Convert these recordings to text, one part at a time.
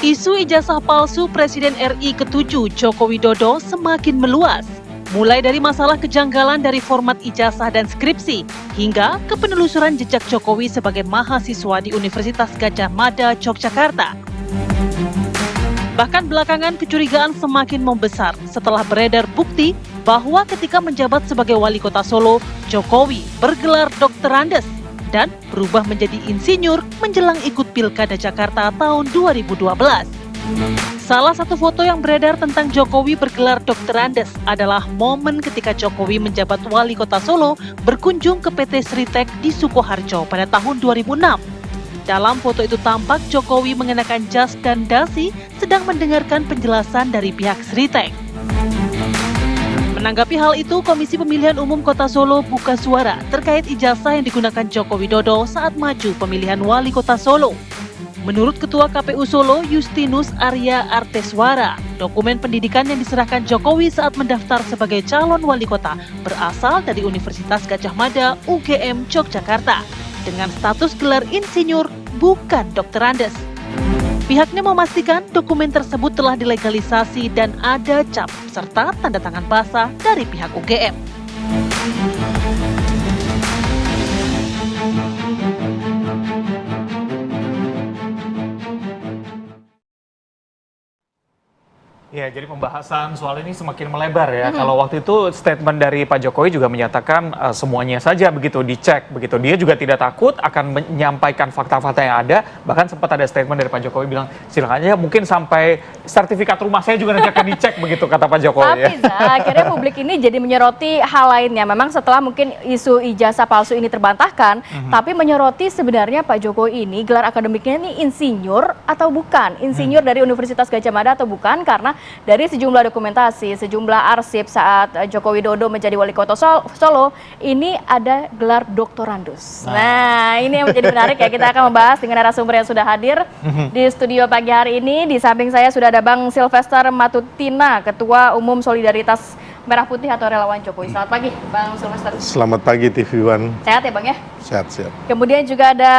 Isu ijazah palsu Presiden RI ke-7 Joko Widodo semakin meluas. Mulai dari masalah kejanggalan dari format ijazah dan skripsi, hingga ke penelusuran jejak Jokowi sebagai mahasiswa di Universitas Gadjah Mada, Yogyakarta. Bahkan belakangan kecurigaan semakin membesar setelah beredar bukti bahwa ketika menjabat sebagai wali kota Solo, Jokowi bergelar Dr. Andes dan berubah menjadi insinyur menjelang ikut Pilkada Jakarta tahun 2012. Salah satu foto yang beredar tentang Jokowi bergelar Dr. Andes adalah momen ketika Jokowi menjabat wali kota Solo berkunjung ke PT Sritek di Sukoharjo pada tahun 2006. Dalam foto itu tampak Jokowi mengenakan jas dan dasi sedang mendengarkan penjelasan dari pihak Sritek. Menanggapi hal itu, Komisi Pemilihan Umum Kota Solo buka suara terkait ijazah yang digunakan Joko Widodo saat maju pemilihan wali kota Solo. Menurut Ketua KPU Solo, Justinus Arya Arteswara, dokumen pendidikan yang diserahkan Jokowi saat mendaftar sebagai calon wali kota berasal dari Universitas Gadjah Mada UGM Yogyakarta dengan status gelar insinyur, bukan Dr. Andes. Pihaknya memastikan dokumen tersebut telah dilegalisasi dan ada cap serta tanda tangan basah dari pihak UGM. Ya, jadi pembahasan soal ini semakin melebar ya. Kalau waktu itu statement dari Pak Jokowi juga menyatakan semuanya saja begitu dicek begitu. Dia juga tidak takut akan menyampaikan fakta-fakta yang ada. Bahkan sempat ada statement dari Pak Jokowi bilang silakan aja mungkin sampai sertifikat rumah saya juga nanti akan dicek begitu kata Pak Jokowi. Tapi akhirnya publik ini jadi menyoroti hal lainnya. Memang setelah mungkin isu ijazah palsu ini terbantahkan, tapi menyoroti sebenarnya Pak Jokowi ini gelar akademiknya ini insinyur atau bukan? Insinyur dari Universitas Gadjah Mada atau bukan? Karena dari sejumlah dokumentasi, sejumlah arsip saat Joko Widodo menjadi wali kota Solo, ini ada gelar doktorandus. Nah, ini yang menjadi menarik ya. Kita akan membahas dengan narasumber yang sudah hadir di studio pagi hari ini. Di samping saya sudah ada Bang Silvester Matutina, Ketua Umum Solidaritas Merah Putih atau Relawan Jokowi. Selamat pagi, Bang Silvester. Selamat pagi, TV One. Sehat ya, Bang ya? Sehat. Kemudian juga ada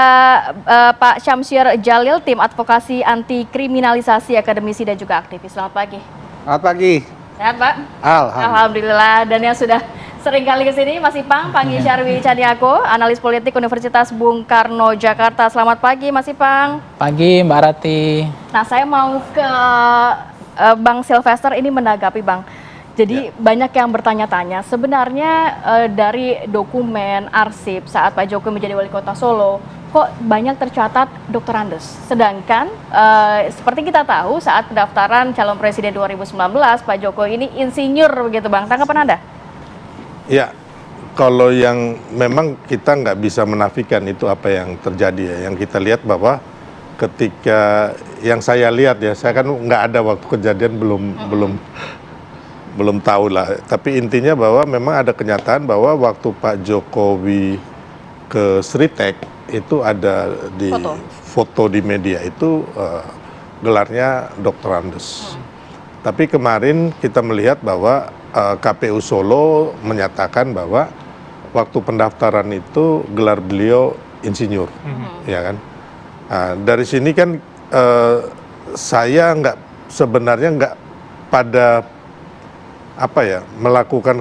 Pak Syamsir Jalil, tim advokasi anti kriminalisasi, akademisi dan juga aktivis. Selamat pagi. Selamat pagi. Sehat, Pak? Alhamdulillah. Dan yang sudah sering kali kesini Mas Ipang, Panggi Syarwi Caniago, analis politik Universitas Bung Karno, Jakarta. Selamat pagi, Mas Ipang. Pagi, Mbak Rati. Nah, saya mau ke Bang Silvester ini menanggapi, Bang. Jadi banyak yang bertanya-tanya, sebenarnya dari dokumen arsip saat Pak Jokowi menjadi wali kota Solo, kok banyak tercatat Dr. Andes. Sedangkan seperti kita tahu saat pendaftaran calon presiden 2019, Pak Jokowi ini insinyur begitu, Bang. Tanggapan Anda? Ya, kalau yang memang kita nggak bisa menafikan itu apa yang terjadi ya. Yang kita lihat bahwa ketika yang saya lihat ya, saya kan nggak ada waktu kejadian, belum tahu lah, tapi intinya bahwa memang ada kenyataan bahwa waktu Pak Jokowi ke Sritek itu ada di foto di media itu gelarnya Dr. Andes. Tapi kemarin kita melihat bahwa KPU Solo menyatakan bahwa waktu pendaftaran itu gelar beliau insinyur, ya kan? Dari sini kan saya sebenarnya nggak pada melakukan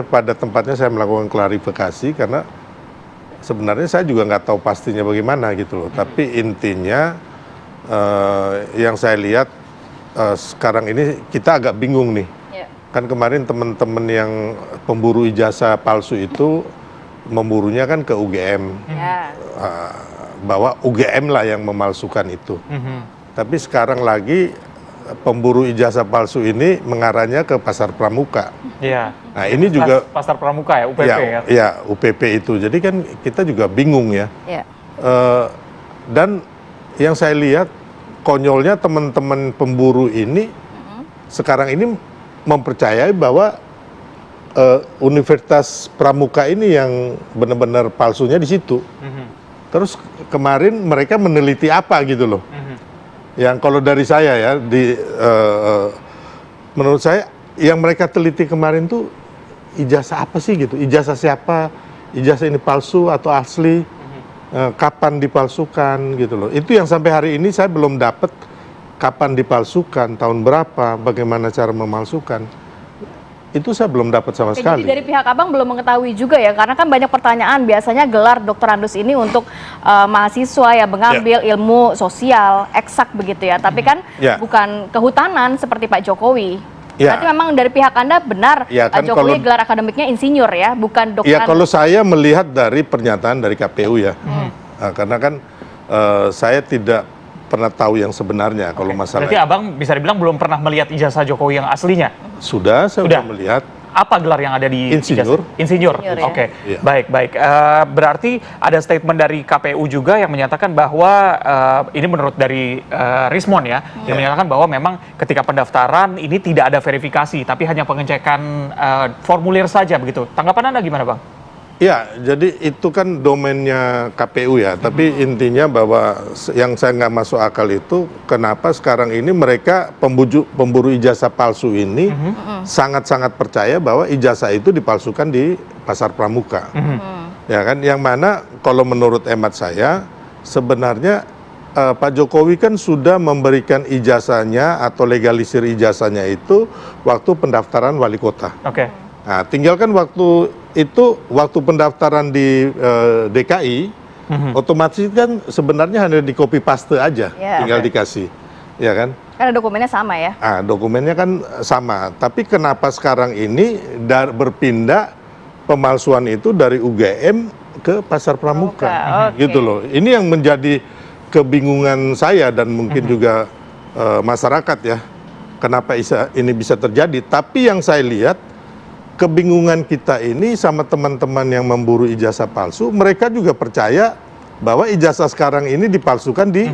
pada tempatnya saya melakukan klarifikasi karena sebenarnya saya juga nggak tahu pastinya bagaimana gitu loh. Tapi intinya yang saya lihat sekarang ini kita agak bingung nih. Kan kemarin teman-teman yang pemburu ijazah palsu itu memburunya kan ke UGM, bahwa UGM lah yang memalsukan itu. Tapi sekarang lagi pemburu ijazah palsu ini mengarahnya ke Pasar Pramuka. Iya. Nah, ini juga Pasar Pramuka ya, UPP ya. Ya, UPP itu. Jadi kan kita juga bingung ya. Dan yang saya lihat konyolnya teman-teman pemburu ini sekarang ini mempercayai bahwa Universitas Pramuka ini yang benar-benar palsunya di situ. Terus kemarin mereka meneliti apa gitu loh. Yang kalau dari saya ya, menurut saya yang mereka teliti kemarin tuh ijazah apa sih gitu, ijazah siapa, ijazah ini palsu atau asli, kapan dipalsukan gitu loh. Itu yang sampai hari ini saya belum dapat kapan dipalsukan, tahun berapa, bagaimana cara memalsukan, itu saya belum dapat sama Oke, sekali. jadi dari pihak abang belum mengetahui juga ya, karena kan banyak pertanyaan biasanya gelar doktorandus ini untuk mahasiswa ya mengambil ilmu sosial eksak begitu ya, tapi kan Ya. bukan kehutanan seperti Pak Jokowi. Ya. Berarti memang dari pihak Anda benar Ya, Pak kan Jokowi kalau- gelar akademiknya insinyur ya, bukan Ya doktorandus. kalau saya melihat dari pernyataan dari KPU ya, Nah, karena kan saya tidak pernah tahu yang sebenarnya kalau masalah Berarti abang bisa dibilang belum pernah melihat ijazah Jokowi yang aslinya. sudah saya Sudah. sudah melihat. Apa gelar yang ada di Insinyur. ijazah? Insinyur. Insinyur, ya. Oke, Iya. baik. Berarti ada statement dari KPU juga yang menyatakan bahwa ini menurut dari Rismon ya, yang menyatakan bahwa memang ketika pendaftaran ini tidak ada verifikasi, tapi hanya pengecekan formulir saja begitu. Tanggapan Anda gimana, Bang? Ya, jadi itu kan domainnya KPU ya. Tapi intinya bahwa yang saya nggak masuk akal itu kenapa sekarang ini mereka pemburu ijazah palsu ini sangat-sangat percaya bahwa ijazah itu dipalsukan di pasar pramuka. Ya kan, yang mana kalau menurut hemat saya sebenarnya Pak Jokowi kan sudah memberikan ijazahnya atau legalisir ijazahnya itu waktu pendaftaran wali kota. Oke. Nah, tinggal kan waktu pendaftaran di DKI, otomatis kan sebenarnya hanya di copy paste aja, Ya. tinggal dikasih, ya kan? Karena dokumennya sama ya. Ah, dokumennya kan sama. Tapi kenapa sekarang ini berpindah pemalsuan itu dari UGM ke pasar pramuka, Oke. gitu loh. Ini yang menjadi kebingungan saya dan mungkin juga masyarakat ya. Kenapa ini bisa terjadi? Tapi yang saya lihat kebingungan kita ini sama teman-teman yang memburu ijazah palsu, mereka juga percaya bahwa ijazah sekarang ini dipalsukan di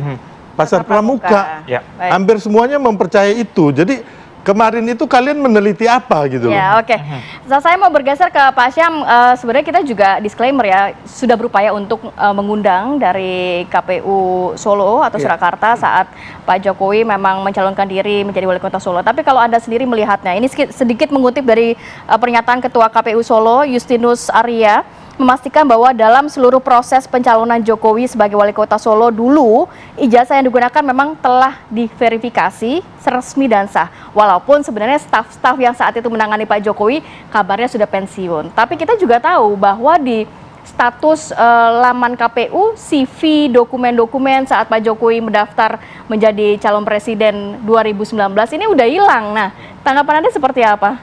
pasar pramuka. Ya. Baik. Hampir semuanya mempercayai itu. Jadi kemarin itu kalian meneliti apa gitu loh? Ya, oke. Saya mau bergeser ke Pak Syam. Sebenarnya kita juga disclaimer ya, sudah berupaya untuk mengundang dari KPU Solo atau Surakarta saat Pak Jokowi memang mencalonkan diri menjadi wali kota Solo. Tapi kalau Anda sendiri melihatnya, ini sedikit mengutip dari pernyataan Ketua KPU Solo, Justinus Arya, memastikan bahwa dalam seluruh proses pencalonan Jokowi sebagai wali kota Solo dulu, ijazah yang digunakan memang telah diverifikasi resmi dan sah. Walaupun sebenarnya staf-staf yang saat itu menangani Pak Jokowi kabarnya sudah pensiun. Tapi kita juga tahu bahwa di status laman KPU, CV, dokumen-dokumen saat Pak Jokowi mendaftar menjadi calon presiden 2019 ini udah hilang. Nah, tanggapan Anda seperti apa?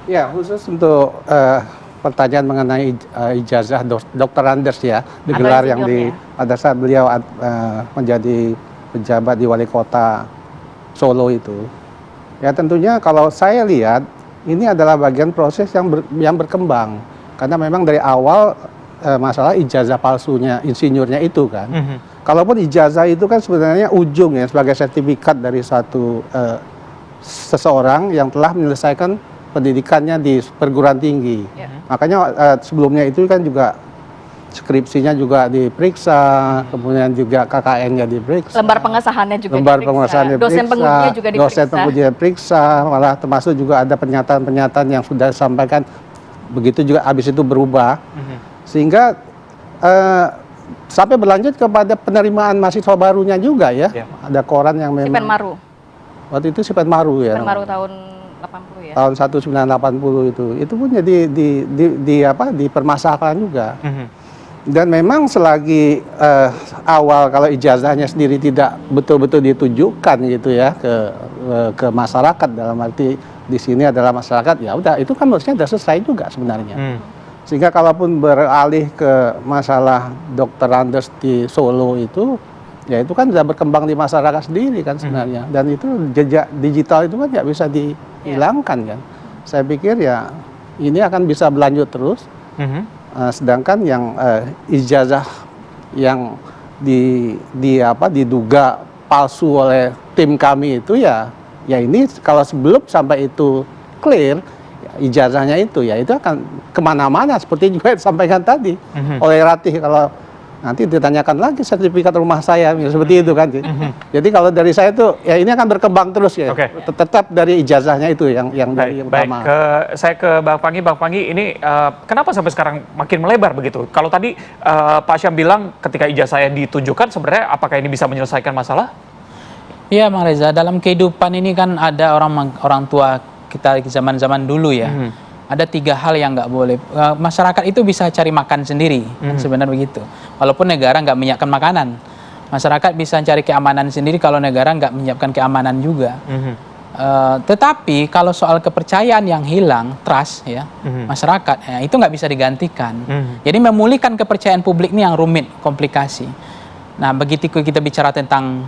Ya, khusus untuk pertanyaan mengenai ijazah doktorandus ya, digelar yang pada saat beliau menjadi pejabat di wali kota Solo itu. Ya tentunya kalau saya lihat ini adalah bagian proses yang berkembang karena memang dari awal masalah ijazah palsunya insinyurnya itu kan. Kalaupun ijazah itu kan sebenarnya ujung ya sebagai sertifikat dari satu seseorang yang telah menyelesaikan pendidikannya di perguruan tinggi. Makanya sebelumnya itu kan juga skripsinya juga diperiksa, kemudian juga KKN-nya diperiksa. Lembar pengesahannya juga Lembar diperiksa. pengesahannya diperiksa. Dosen pengujinya juga diperiksa. Dosen pengujinya diperiksa, malah termasuk juga ada pernyataan-pernyataan yang sudah disampaikan, begitu juga habis itu berubah. Sehingga sampai berlanjut kepada penerimaan mahasiswa barunya juga ya. Ada koran yang memang... Sipenmaru. Waktu itu Sipenmaru ya. Sipenmaru tahun 80 ya. Tahun 1980 itu pun jadi dipermasalahkan juga. Dan memang selagi awal kalau ijazahnya sendiri tidak betul-betul ditujukan gitu ya ke masyarakat, dalam arti di sini adalah masyarakat, ya udah itu kan harusnya sudah selesai juga sebenarnya. Sehingga kalaupun beralih ke masalah doktorandus di Solo itu, ya itu kan sudah berkembang di masyarakat sendiri kan sebenarnya. Dan itu jejak digital itu kan nggak bisa dihilangkan kan. Saya pikir ya ini akan bisa berlanjut terus. Sedangkan yang ijazah yang diduga palsu oleh tim kami itu ya ini kalau sebelum sampai itu clear ijazahnya itu ya itu akan kemana-mana seperti juga disampaikan tadi oleh Ratih. Kalau nanti ditanyakan lagi sertifikat rumah saya seperti itu kan. Jadi kalau dari saya tuh ya ini akan berkembang terus ya. Tetap dari ijazahnya itu yang dari utama. Saya ke Bang Panggi ini kenapa sampai sekarang makin melebar begitu? Kalau tadi Pak Syam bilang ketika ijazahnya ditunjukkan sebenarnya apakah ini bisa menyelesaikan masalah? Iya, Bang Reza, dalam kehidupan ini kan ada orang tua kita zaman-zaman dulu ya. Ada 3 hal yang nggak boleh. Masyarakat itu bisa cari makan sendiri, kan sebenarnya begitu. Walaupun negara nggak menyiapkan makanan. Masyarakat bisa cari keamanan sendiri kalau negara nggak menyiapkan keamanan juga. Tetapi kalau soal kepercayaan yang hilang, trust ya, masyarakat, ya, itu nggak bisa digantikan. Jadi memulihkan kepercayaan publik ini yang rumit, komplikasi. Nah, begitu kita bicara tentang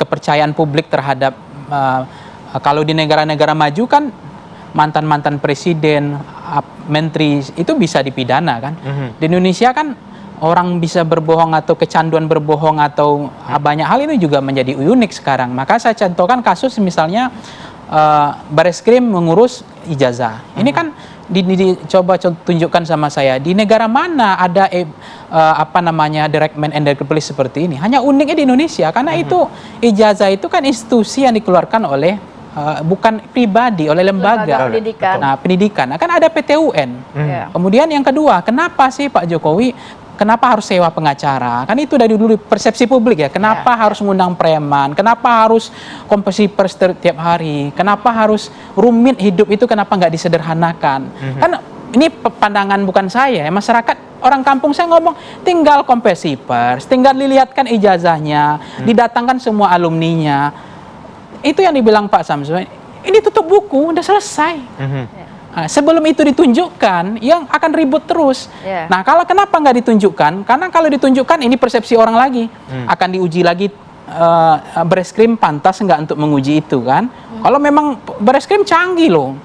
kepercayaan publik terhadap kalau di negara-negara maju kan mantan-mantan presiden, menteri itu bisa dipidana kan. Di Indonesia kan orang bisa berbohong atau kecanduan berbohong atau banyak hal ini juga menjadi unik sekarang. Maka saya contohkan kasus misalnya Bareskrim mengurus ijazah. Ini kan dicoba tunjukkan sama saya di negara mana ada directment and police seperti ini. Hanya uniknya di Indonesia karena itu ijazah itu kan institusi yang dikeluarkan oleh bukan pribadi, oleh lembaga pendidikan. Nah, pendidikan. Nah, kan ada PT UN. Kemudian yang kedua, kenapa sih Pak Jokowi kenapa harus sewa pengacara? Kan itu dari dulu persepsi publik ya. Kenapa harus mengundang preman? Kenapa harus kompetisi pers tiap hari? Kenapa harus rumit hidup itu? Kenapa nggak disederhanakan? Kan ini pandangan bukan saya. Masyarakat orang kampung saya ngomong tinggal kompetisi pers, tinggal dilihatkan ijazahnya, didatangkan semua alumninya. Itu yang dibilang Pak Samsul. Ini tutup buku, udah selesai. Nah, sebelum itu ditunjukkan, yang akan ribut terus. Nah, kalau kenapa nggak ditunjukkan? Karena kalau ditunjukkan, ini persepsi orang lagi. Akan diuji lagi, Bareskrim pantas nggak untuk menguji itu kan? Kalau memang Bareskrim canggih loh.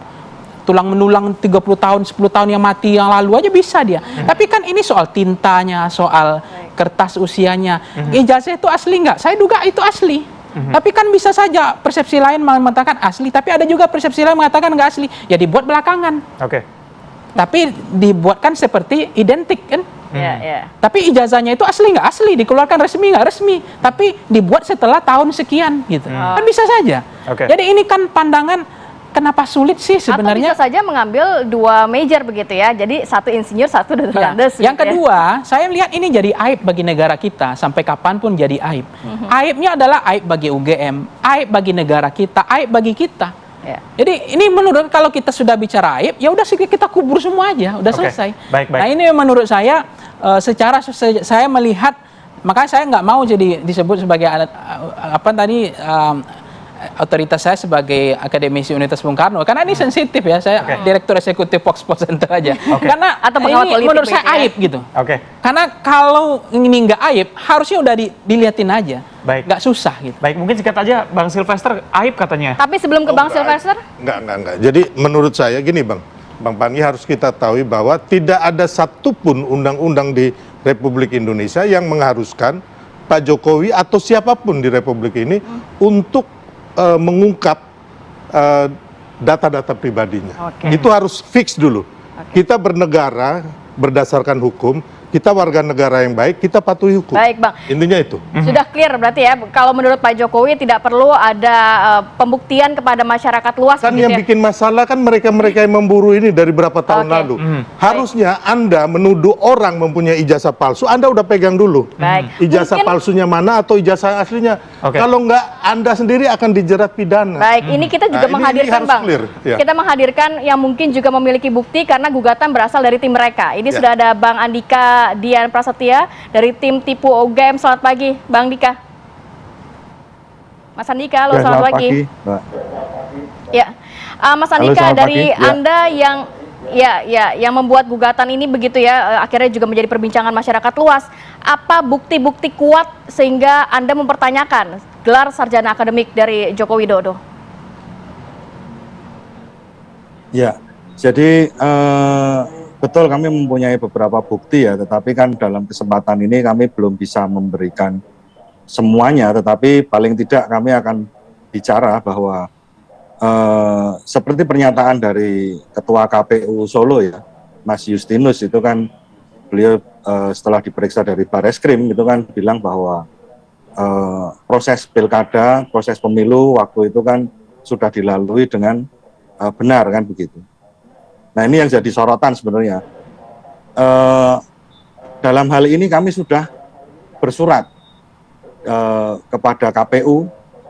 Tulang menulang 30 tahun, 10 tahun yang mati yang lalu aja bisa dia. Tapi kan ini soal tintanya, soal kertas usianya. Ijazah itu asli nggak? Saya duga itu asli. Tapi kan bisa saja persepsi lain mengatakan asli, tapi ada juga persepsi lain mengatakan nggak asli. Ya dibuat belakangan. Tapi dibuatkan seperti identik kan? Tapi ijazahnya itu asli nggak asli, dikeluarkan resmi nggak resmi. Tapi dibuat setelah tahun sekian gitu. Kan bisa saja. Jadi ini kan pandangan. Kenapa sulit sih sebenarnya? Atau bisa saja mengambil 2 major begitu ya. Jadi 1 insinyur, 1 doktorandes. Yang kedua, saya melihat ini jadi aib bagi negara kita sampai kapanpun jadi aib. Aibnya adalah aib bagi UGM, aib bagi negara kita, aib bagi kita. Jadi ini menurut kalau kita sudah bicara aib, ya udah kita kubur semua aja, udah selesai. Nah ini menurut saya secara saya melihat, makanya saya nggak mau jadi disebut sebagai otoritas saya sebagai akademisi Universitas Bung Karno karena ini sensitif ya, saya direktur eksekutif Foxpo Center aja karena atau ini menurut saya aib gitu. Karena kalau ini nggak aib harusnya udah diliatin aja, nggak susah gitu. Mungkin singkat aja Bang Silvester, aib katanya. Tapi sebelum ke Bang Silvester, enggak. Jadi menurut saya gini Bang Pangi, harus kita tahu bahwa tidak ada satupun undang-undang di Republik Indonesia yang mengharuskan Pak Jokowi atau siapapun di Republik ini untuk mengungkap data-data pribadinya. Itu harus fix dulu. Kita bernegara berdasarkan hukum, kita warga negara yang baik, kita patuhi hukum. Baik Bang. Intinya itu. Sudah clear berarti ya, kalau menurut Pak Jokowi tidak perlu ada pembuktian kepada masyarakat luas. Kan yang bikin masalah kan mereka-mereka yang memburu ini dari berapa tahun lalu. Harusnya Anda menuduh orang mempunyai ijazah palsu, Anda udah pegang dulu. Ijazah palsunya mana atau ijazah aslinya. Kalau nggak, Anda sendiri akan dijerat pidana. Baik, ini kita juga menghadirkan Bang. Kita menghadirkan yang mungkin juga memiliki bukti karena gugatan berasal dari tim mereka. Ini sudah ada Bang Andika Dian Prasetya dari tim Tipu UGM. Selamat pagi, Bang Dika. Mas Andika, halo, selamat pagi. Mbak. Ya, Mas Andika, dari Anda yang membuat gugatan ini begitu ya, akhirnya juga menjadi perbincangan masyarakat luas. Apa bukti-bukti kuat sehingga Anda mempertanyakan gelar sarjana akademik dari Joko Widodo? Ya, jadi betul kami mempunyai beberapa bukti ya, tetapi kan dalam kesempatan ini kami belum bisa memberikan semuanya, tetapi paling tidak kami akan bicara bahwa seperti pernyataan dari Ketua KPU Solo ya, Mas Justinus itu kan beliau setelah diperiksa dari Bareskrim itu kan bilang bahwa proses pilkada, proses pemilu waktu itu kan sudah dilalui dengan benar kan begitu. Nah ini yang jadi sorotan sebenarnya. Dalam hal ini kami sudah bersurat kepada KPU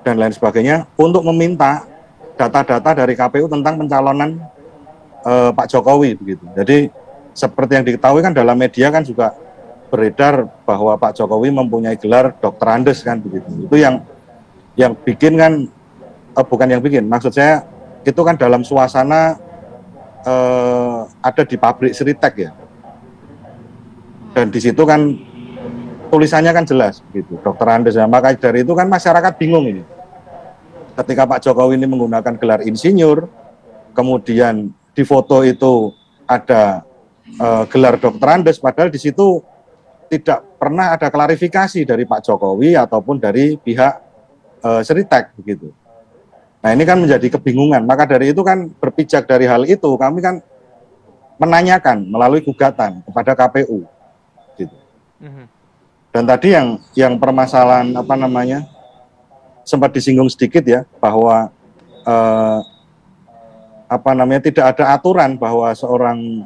dan lain sebagainya untuk meminta data-data dari KPU tentang pencalonan Pak Jokowi begitu. Jadi seperti yang diketahui kan dalam media kan juga beredar bahwa Pak Jokowi mempunyai gelar Dr. Andes kan begitu. Itu yang bikin kan bukan yang bikin, maksud saya itu kan dalam suasana ada di pabrik Sritek ya. Dan di situ kan tulisannya kan jelas begitu, Dr. Andes. Maka dari itu kan masyarakat bingung ini. Ketika Pak Jokowi ini menggunakan gelar insinyur, kemudian di foto itu ada gelar Dr. Andes, padahal di situ tidak pernah ada klarifikasi dari Pak Jokowi ataupun dari pihak Sritek begitu. Nah ini kan menjadi kebingungan. Maka dari itu kan berpijak dari hal itu, kami kan menanyakan melalui gugatan kepada KPU. Gitu. Dan tadi yang permasalahan sempat disinggung sedikit ya bahwa tidak ada aturan bahwa seorang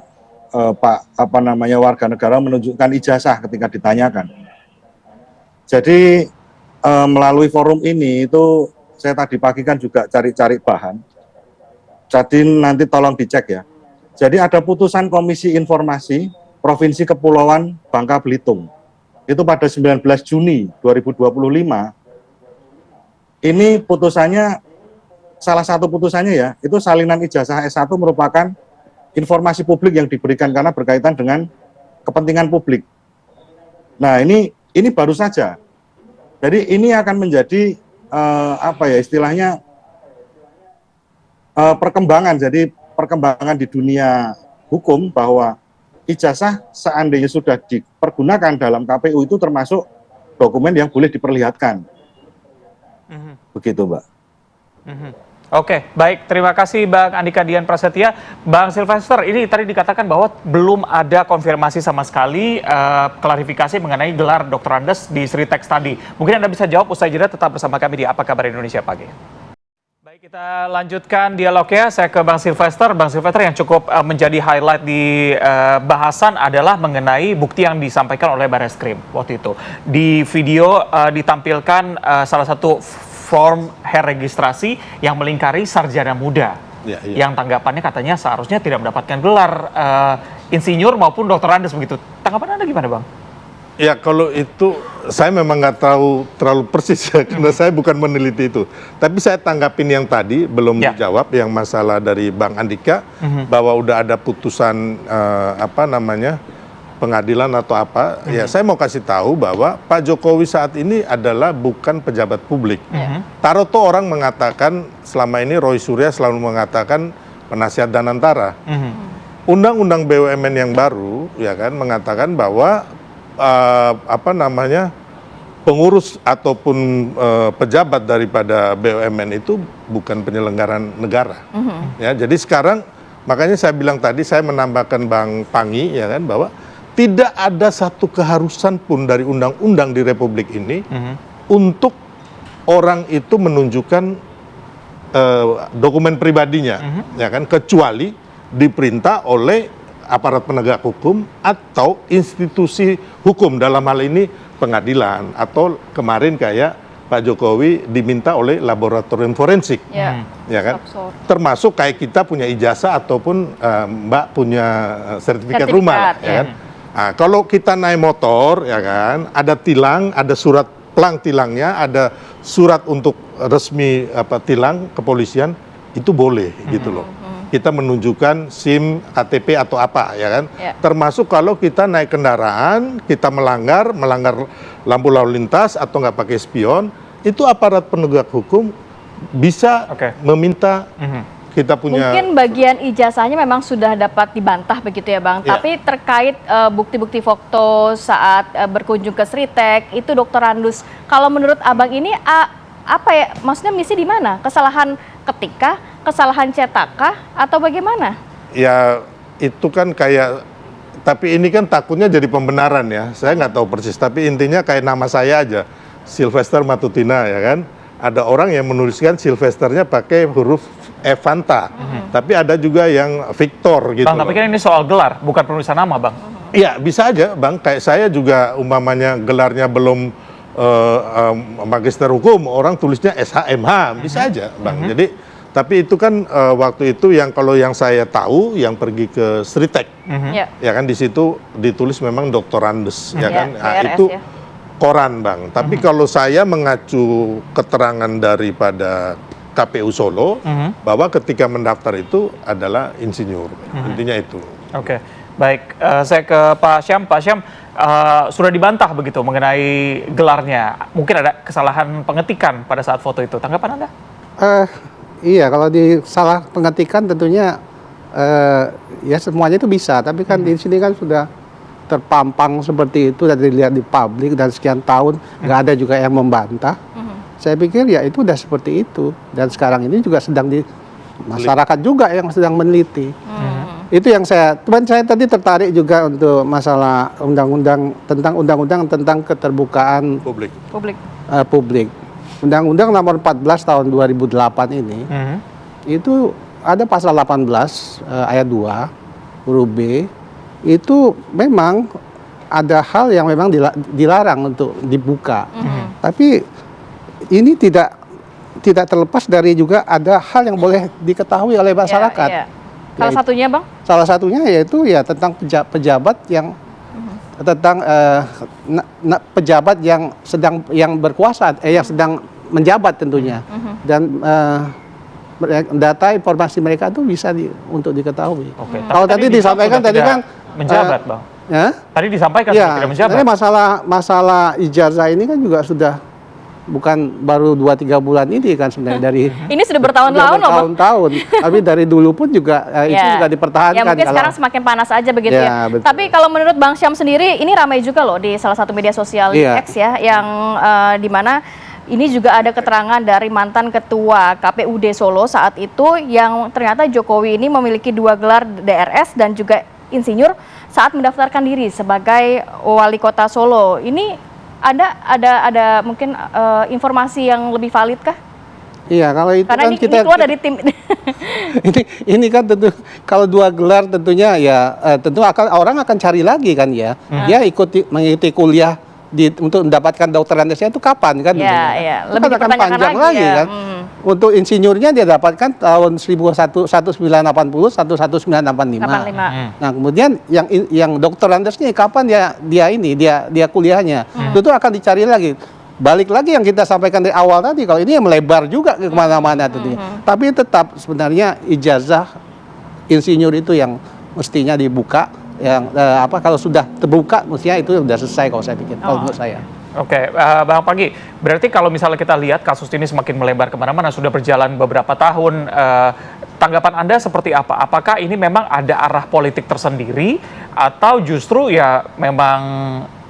warga negara menunjukkan ijazah ketika ditanyakan. Jadi melalui forum ini itu saya tadi pagi kan juga cari-cari bahan. Jadi nanti tolong dicek ya. Jadi ada putusan Komisi Informasi Provinsi Kepulauan Bangka Belitung. Itu pada 19 Juni 2025. Ini putusannya, salah satu putusannya ya, itu salinan ijazah S1 merupakan informasi publik yang diberikan karena berkaitan dengan kepentingan publik. Nah ini baru saja. Jadi ini akan menjadi istilahnya perkembangan. Jadi perkembangan di dunia hukum bahwa ijazah seandainya sudah dipergunakan dalam KPU itu termasuk dokumen yang boleh diperlihatkan. Begitu, Mbak. Oke, baik. Terima kasih Bang Andika Dian Prasetya. Bang Silvester, ini tadi dikatakan bahwa belum ada konfirmasi sama sekali klarifikasi mengenai gelar Dr. Andes di Sritek tadi. Mungkin Anda bisa jawab usai jeda, tetap bersama kami di Apa Kabar Indonesia Pagi. Baik, kita lanjutkan dialognya. Saya ke Bang Silvester. Bang Silvester, yang cukup menjadi highlight di bahasan adalah mengenai bukti yang disampaikan oleh Barreskrim waktu itu. Di video ditampilkan salah satu form hair registrasi yang melingkari sarjana muda. Yang tanggapannya katanya seharusnya tidak mendapatkan gelar insinyur maupun Dr. Andes begitu. Tanggapan Anda gimana, Bang? Ya kalau itu saya memang nggak tahu terlalu persis ya, karena saya bukan meneliti itu. Tapi saya tanggapin yang tadi belum dijawab, yang masalah dari Bang Andika bahwa udah ada putusan pengadilan atau apa. Ya saya mau kasih tahu bahwa Pak Jokowi saat ini adalah bukan pejabat publik. Taruh tuh orang mengatakan selama ini Roy Surya selalu mengatakan penasihat Danantara. Undang-undang BUMN yang baru ya kan mengatakan bahwa pengurus ataupun pejabat daripada BUMN itu bukan penyelenggaraan negara. Ya, jadi sekarang makanya saya bilang tadi, saya menambahkan Bang Pangi ya kan bahwa tidak ada satu keharusan pun dari undang-undang di Republik ini untuk orang itu menunjukkan dokumen pribadinya, ya kan, kecuali diperintah oleh aparat penegak hukum atau institusi hukum, dalam hal ini pengadilan, atau kemarin kayak Pak Jokowi diminta oleh laboratorium forensik, ya kan, termasuk kayak kita punya ijazah ataupun Mbak punya sertifikat rumah, ya kan. Nah, kalau kita naik motor, ya kan, ada tilang, ada surat pelang tilangnya, ada surat untuk resmi tilang kepolisian, itu boleh gitu loh. Kita menunjukkan SIM, KTP atau apa, ya kan. Termasuk kalau kita naik kendaraan, kita melanggar lampu lalu lintas atau nggak pakai spion, itu aparat penegak hukum bisa meminta kita punya. Mungkin bagian ijazahnya memang sudah dapat dibantah begitu ya Bang. Tapi terkait bukti-bukti foto saat berkunjung ke Sritek itu Dr. Andes, kalau menurut Abang ini maksudnya misi di mana? Kesalahan ketika, kesalahan cetakkah atau bagaimana? Ya itu kan kayak, tapi ini kan takutnya jadi pembenaran ya. Saya nggak tahu persis, tapi intinya kayak nama saya aja, Sylvester Matutina ya kan. Ada orang yang menuliskan Sylvesternya pakai huruf Evanta, tapi ada juga yang Victor gitu. Bang, tapi kan ini soal gelar, bukan penulisan nama, Bang. Iya, bisa aja, Bang. Kayak saya juga umpamanya gelarnya belum magister hukum, orang tulisnya SHMH, bisa aja, Bang. Jadi, tapi itu kan waktu itu yang kalau yang saya tahu, yang pergi ke Sritek, ya kan di situ ditulis memang doktorandes, ya kan. Nah, DRS, itu koran, Bang. Tapi kalau saya mengacu keterangan daripada KPU Solo, bahwa ketika mendaftar itu adalah insinyur, intinya itu. Oke, baik. Saya ke Pak Syam. Pak Syam, sudah dibantah begitu mengenai gelarnya. Mungkin ada kesalahan pengetikan pada saat foto itu. Tanggapan Anda? Iya, kalau di salah pengetikan tentunya ya semuanya itu bisa. Tapi kan di sini kan sudah terpampang seperti itu dan dilihat di publik dan sekian tahun nggak ada juga yang membantah. Saya pikir ya itu udah seperti itu, dan sekarang ini juga sedang di masyarakat juga yang sedang meneliti. Itu yang saya tadi tertarik juga untuk masalah undang-undang tentang keterbukaan publik. Undang-undang nomor 14 tahun 2008 ini itu ada pasal 18 ayat 2 huruf B, itu memang ada hal yang memang dilarang untuk dibuka. Tapi ini tidak terlepas dari juga ada hal yang boleh diketahui oleh masyarakat. Salah satunya, Bang? Salah satunya yaitu ya tentang pejabat yang tentang pejabat yang berkuasa, yang sedang menjabat tentunya. Dan data informasi mereka itu bisa untuk diketahui. Kalau tadi disampaikan tadi kan menjabat, Bang. Ya? Tadi disampaikan ya, tidak menjabat. Masalah ijazah ini kan juga sudah bukan baru 2-3 bulan ini kan sebenarnya dari ini sudah bertahun-tahun loh, bertahun-tahun. Tapi dari dulu pun juga itu juga dipertahankan. Ya mungkin sekarang semakin panas aja begitu ya. Betul. Tapi kalau menurut Bang Syam sendiri, ini ramai juga loh di salah satu media sosial X ya, yang di mana ini juga ada keterangan dari mantan ketua KPUD Solo saat itu yang ternyata Jokowi ini memiliki 2 gelar DRS dan juga insinyur saat mendaftarkan diri sebagai wali kota Solo. Ini ada mungkin informasi yang lebih valid kah? Iya, kalau itu karena kan ini keluar dari tim. ini kan tentu kalau 2 gelar tentunya ya tentu orang akan cari lagi kan ya. Dia mengikuti kuliah untuk mendapatkan doktorandesnya itu kapan kan? Iya, lebih akan panjang lagi kan. Untuk insinyurnya dia dapatkan tahun 1980, 1985. Nah, kemudian yang doktorandesnya kapan dia kuliahnya. Itu akan dicari lagi. Balik lagi yang kita sampaikan dari awal tadi, kalau ini melebar juga ke kemana-mana tentunya. Tapi tetap sebenarnya ijazah insinyur itu yang mestinya dibuka. Yang kalau sudah terbuka mestinya itu sudah selesai kalau saya pikir, kalau menurut saya. Oke, Bang Panggi, berarti kalau misalnya kita lihat kasus ini semakin melebar kemana-mana, sudah berjalan beberapa tahun, tanggapan Anda seperti apa? Apakah ini memang ada arah politik tersendiri atau justru ya memang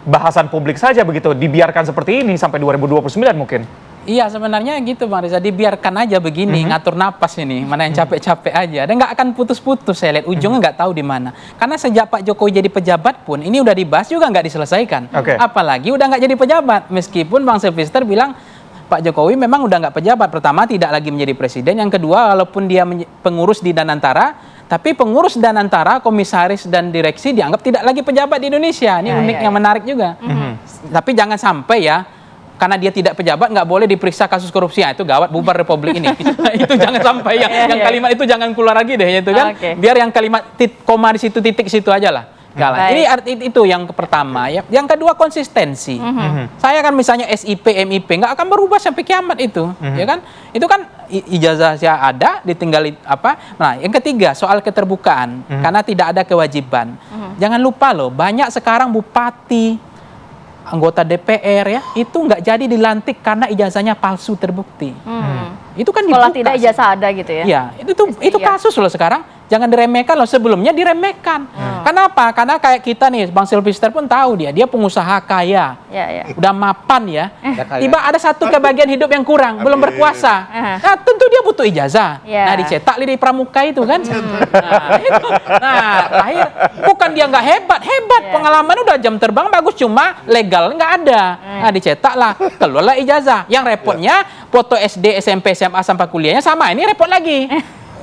bahasan publik saja begitu, dibiarkan seperti ini sampai 2029 mungkin? Iya, sebenarnya gitu Bang Reza, dibiarkan aja begini, ngatur napas ini, mana yang capek-capek aja, dan nggak akan putus-putus. Saya lihat ujungnya nggak tahu di mana. Karena sejak Pak Jokowi jadi pejabat pun, ini udah dibahas juga nggak diselesaikan. Apalagi udah nggak jadi pejabat, meskipun Bang Sylvester bilang Pak Jokowi memang udah nggak pejabat. Pertama, tidak lagi menjadi presiden. Yang kedua, walaupun dia pengurus di Danantara, tapi pengurus Danantara, komisaris dan direksi dianggap tidak lagi pejabat di Indonesia. Ini unik yang menarik juga. Tapi jangan sampai ya, karena dia tidak pejabat nggak boleh diperiksa kasus korupsi, itu gawat, bubar republik ini. Itu jangan sampai yang kalimat itu jangan keluar lagi deh, itu kan. Biar yang kalimat koma di situ, titik situ aja lah. Ini itu yang pertama ya. Yang kedua, konsistensi. Saya kan misalnya SIP, MIP nggak akan berubah sampai kiamat itu, ya kan? Itu kan ijazah saya ada, ditinggali apa. Nah, yang ketiga soal keterbukaan, karena tidak ada kewajiban. Jangan lupa loh, banyak sekarang bupati, anggota DPR ya, itu nggak jadi dilantik karena ijazahnya palsu terbukti. Itu kan kalau tidak ijazah ada gitu ya? Ya, itu kasus loh sekarang. Jangan diremehkan loh, sebelumnya diremehkan. Kenapa? Karena kayak kita nih, Bang Sylvester pun tahu dia pengusaha kaya, udah mapan ya. Tiba ada satu kebagian hidup yang kurang, belum berkuasa. Nah, tentu dia butuh ijazah. Nah, dicetak di pramuka itu kan. Akhir bukan dia nggak hebat, pengalaman udah jam terbang bagus, cuma legal nggak ada. Nah, dicetak lah, keluarlah ijazah. Yang repotnya foto SD, SMP, SMA sampai kuliahnya sama, ini repot lagi.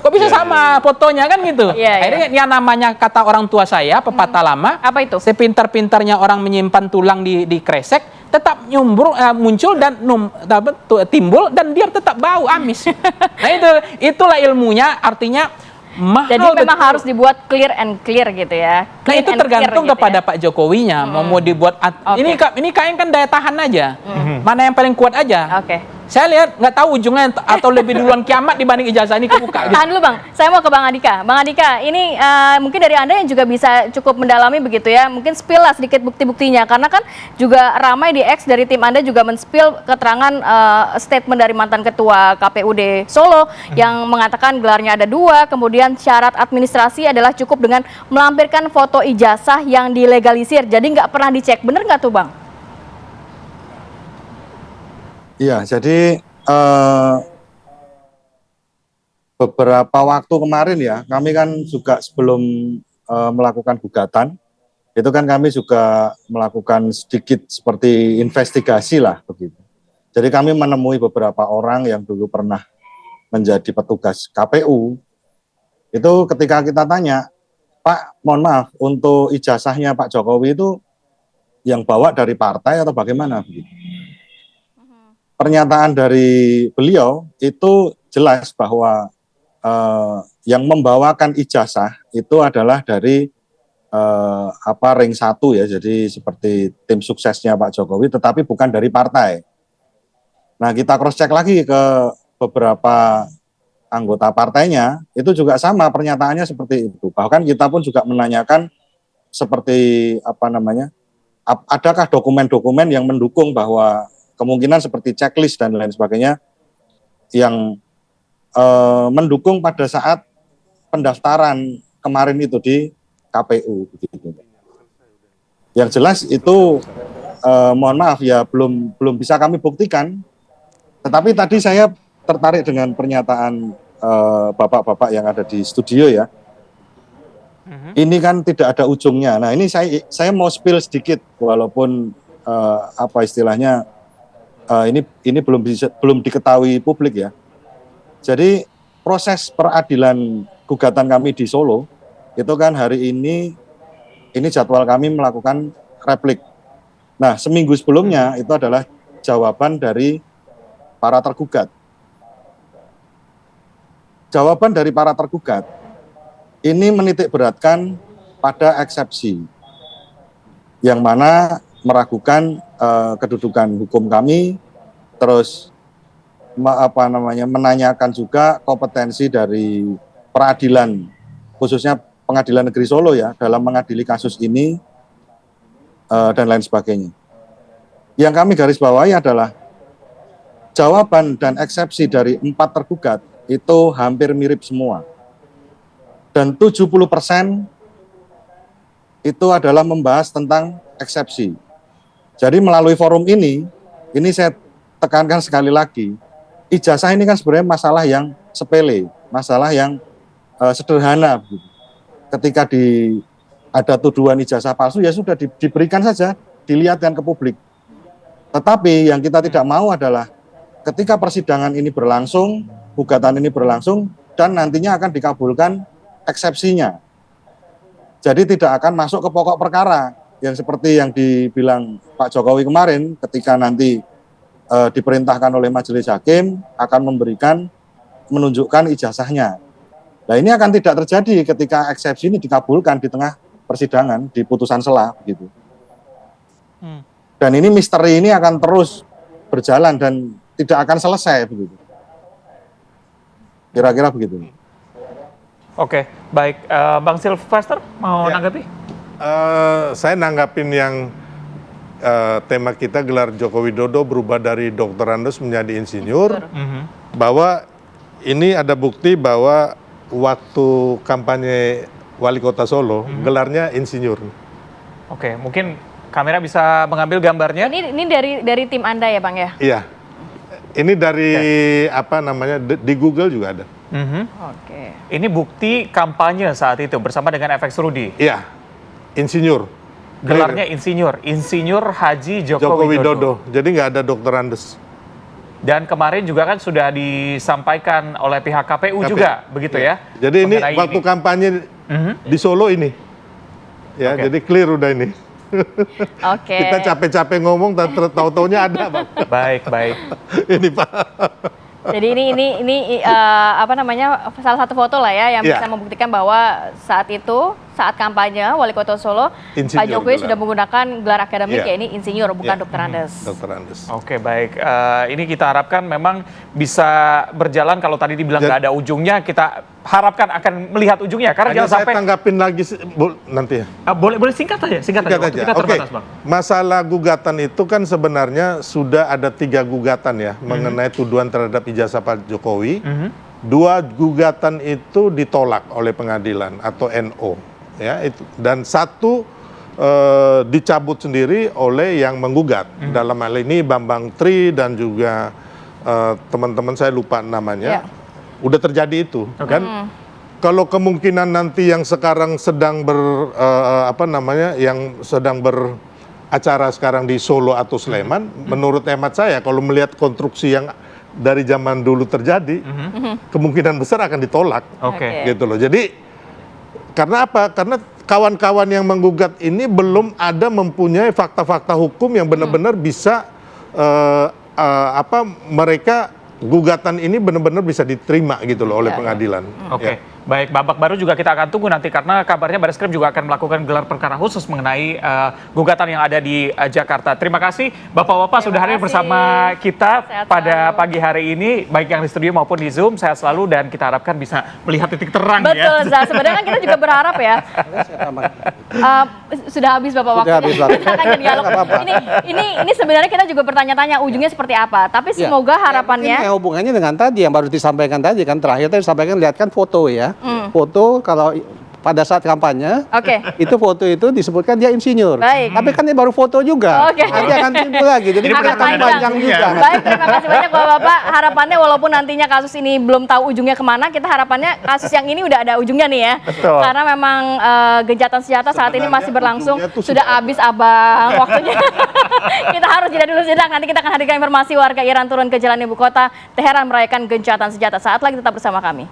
Kok bisa sama fotonya kan gitu? Akhirnya yang namanya kata orang tua saya, pepatah lama, apa itu? Sepintar-pintarnya orang menyimpan tulang di kresek, tetap muncul dan timbul dan dia tetap bau amis. Nah itulah ilmunya, artinya mahal. Jadi memang harus dibuat clear and clear gitu ya. Nah itu tergantung kepada Pak Jokowinya mau dibuat. Ini kayaknya kan daya tahan aja. Mana yang paling kuat aja. Saya lihat nggak tahu ujungnya atau lebih duluan kiamat dibanding ijazah ini kebuka. Tahan dulu Bang, saya mau ke Bang Andika. Bang Andika, ini mungkin dari Anda yang juga bisa cukup mendalami begitu ya, mungkin spill lah sedikit bukti-buktinya. Karena kan juga ramai di X dari tim Anda juga men-spill keterangan statement dari mantan ketua KPUD Solo yang mengatakan gelarnya ada 2, kemudian syarat administrasi adalah cukup dengan melampirkan foto ijazah yang dilegalisir. Jadi nggak pernah dicek, bener nggak tuh Bang? Iya, jadi beberapa waktu kemarin ya, kami kan juga sebelum melakukan gugatan, itu kan kami juga melakukan sedikit seperti investigasi lah begitu. Jadi kami menemui beberapa orang yang dulu pernah menjadi petugas KPU, itu ketika kita tanya, Pak, mohon maaf, untuk ijazahnya Pak Jokowi itu yang bawa dari partai atau bagaimana begitu? Pernyataan dari beliau itu jelas bahwa yang membawakan ijazah itu adalah dari ring 1 ya, jadi seperti tim suksesnya Pak Jokowi, tetapi bukan dari partai. Nah kita cross check lagi ke beberapa anggota partainya, itu juga sama pernyataannya seperti itu. Bahkan kita pun juga menanyakan seperti adakah dokumen-dokumen yang mendukung bahwa kemungkinan seperti checklist dan lain sebagainya yang mendukung pada saat pendaftaran kemarin itu di KPU. Begitu. Yang jelas itu mohon maaf ya belum bisa kami buktikan. Tetapi tadi saya tertarik dengan pernyataan bapak-bapak yang ada di studio ya. Ini kan tidak ada ujungnya. Nah ini saya mau spill sedikit walaupun istilahnya. Ini belum diketahui publik ya. Jadi proses peradilan gugatan kami di Solo itu kan hari ini jadwal kami melakukan replik. Nah seminggu sebelumnya itu adalah jawaban dari para tergugat. Jawaban dari para tergugat ini menitik beratkan pada eksepsi yang mana meragukan kedudukan hukum kami, terus menanyakan juga kompetensi dari peradilan, khususnya Pengadilan Negeri Solo ya, dalam mengadili kasus ini dan lain sebagainya. Yang kami garis bawahi adalah jawaban dan eksepsi dari 4 tergugat itu hampir mirip semua. Dan 70% itu adalah membahas tentang eksepsi. Jadi melalui forum ini saya tekankan sekali lagi, ijazah ini kan sebenarnya masalah yang sepele, masalah yang sederhana. Ketika ada tuduhan ijazah palsu, ya sudah diberikan saja, dilihatkan ke publik. Tetapi yang kita tidak mau adalah ketika persidangan ini berlangsung, gugatan ini berlangsung, dan nantinya akan dikabulkan eksepsinya. Jadi tidak akan masuk ke pokok perkara. Yang seperti yang dibilang Pak Jokowi kemarin ketika nanti diperintahkan oleh majelis hakim akan menunjukkan ijazahnya. Nah ini akan tidak terjadi ketika eksepsi ini dikabulkan di tengah persidangan di putusan sela begitu. Dan ini misteri ini akan terus berjalan dan tidak akan selesai begitu. Kira-kira begitu. Oke, baik. Bang Sylvester mau nanggapi? Saya nanggapin yang tema kita gelar Joko Widodo berubah dari Dr. Andes menjadi insinyur, bahwa ini ada bukti bahwa waktu kampanye Wali Kota Solo, gelarnya insinyur. Oke, mungkin kamera bisa mengambil gambarnya. Ini dari tim Anda ya Bang ya? Iya, ini dari di Google juga ada. Oke. Ini bukti kampanye saat itu bersama dengan FX Rudy. Iya, insinyur. Gelarnya Insinyur Haji Joko Widodo. Jadi nggak ada Dr. Andes. Dan kemarin juga kan sudah disampaikan oleh pihak KPU juga, begitu ya? Jadi ini waktu kampanye di Solo ini. Ya, jadi clear udah ini. Oke. Kita capek-capek ngomong, tahu-taunya ada, Bang. Baik, baik. Ini Pak. Jadi ini apa namanya, salah satu foto lah ya yang Iya. bisa membuktikan bahwa saat itu, saat kampanye Wali Kota Solo, Pak Insinyur Jokowi gelar. sudah menggunakan gelar akademik, Iya. ya ini insinyur bukan Iya. Dr. Andes. Dr. Andes. Oke, baik. Ini kita harapkan memang bisa berjalan. Kalau tadi dibilang nggak ada ujungnya, kita harapkan akan melihat ujungnya. Karena Hanya jangan saya sampai tanggapin lagi nanti ya. boleh singkat aja, singkat aja. Waktu kita Oke, terbatas, Bang. masalah gugatan itu kan sebenarnya sudah ada 3 gugatan ya mengenai tuduhan terhadap ijazah Pak Jokowi. 2 gugatan itu ditolak oleh pengadilan atau NO, ya itu. Dan 1 dicabut sendiri oleh yang menggugat. Dalam hal ini Bambang Tri dan juga teman-teman saya lupa namanya. Ya. Udah terjadi itu, kan? Kalau kemungkinan nanti yang sekarang sedang yang sedang beracara sekarang di Solo atau Sleman, menurut hemat saya, kalau melihat konstruksi yang dari zaman dulu terjadi, kemungkinan besar akan ditolak, Oke. gitu loh. Jadi karena apa? Karena kawan-kawan yang menggugat ini belum ada mempunyai fakta-fakta hukum yang benar-benar bisa mereka gugatan ini benar-benar bisa diterima gitu loh oleh pengadilan. Oke, Ya. baik. Babak baru juga kita akan tunggu nanti karena kabarnya Barreskrim juga akan melakukan gelar perkara khusus mengenai gugatan yang ada di Jakarta. Terima kasih Bapak-bapak sudah hadir kasih. bersama kita Sehat pada selalu. pagi hari ini, baik yang di studio maupun di Zoom. Sehat selalu dan kita harapkan bisa melihat titik terang Betul, ya. Zah. Sebenarnya kan kita juga berharap ya. Sudah habis Bapak Sudah waktunya. habis waktu. Kita akan ke dialog. Nggak apa-apa. Ini sebenarnya kita juga bertanya-tanya ujungnya seperti apa. Tapi Ya. semoga Ini harapannya hubungannya dengan tadi yang baru disampaikan tadi kan, terakhir tadi disampaikan, lihat kan foto ya. Foto kalau pada saat kampanye, Oke. itu foto itu disebutkan dia insinyur. Baik. Tapi kan dia baru foto juga. Oke. Nanti akan timbul lagi. Jadi Ini Akan pertanyaan panjang. juga. Baik, terima kasih banyak Bapak-bapak. Harapannya walaupun nantinya kasus ini belum tahu ujungnya kemana, kita harapannya kasus yang ini udah ada ujungnya nih ya. Betul. Karena memang gencatan senjata saat ini masih berlangsung. ujungnya tuh Sudah habis Abang waktunya. Kita harus jeda dulu sejenak. Nanti kita akan hadirkan informasi warga Iran turun ke jalan ibu kota. Teheran merayakan gencatan senjata. Saat lagi tetap bersama kami.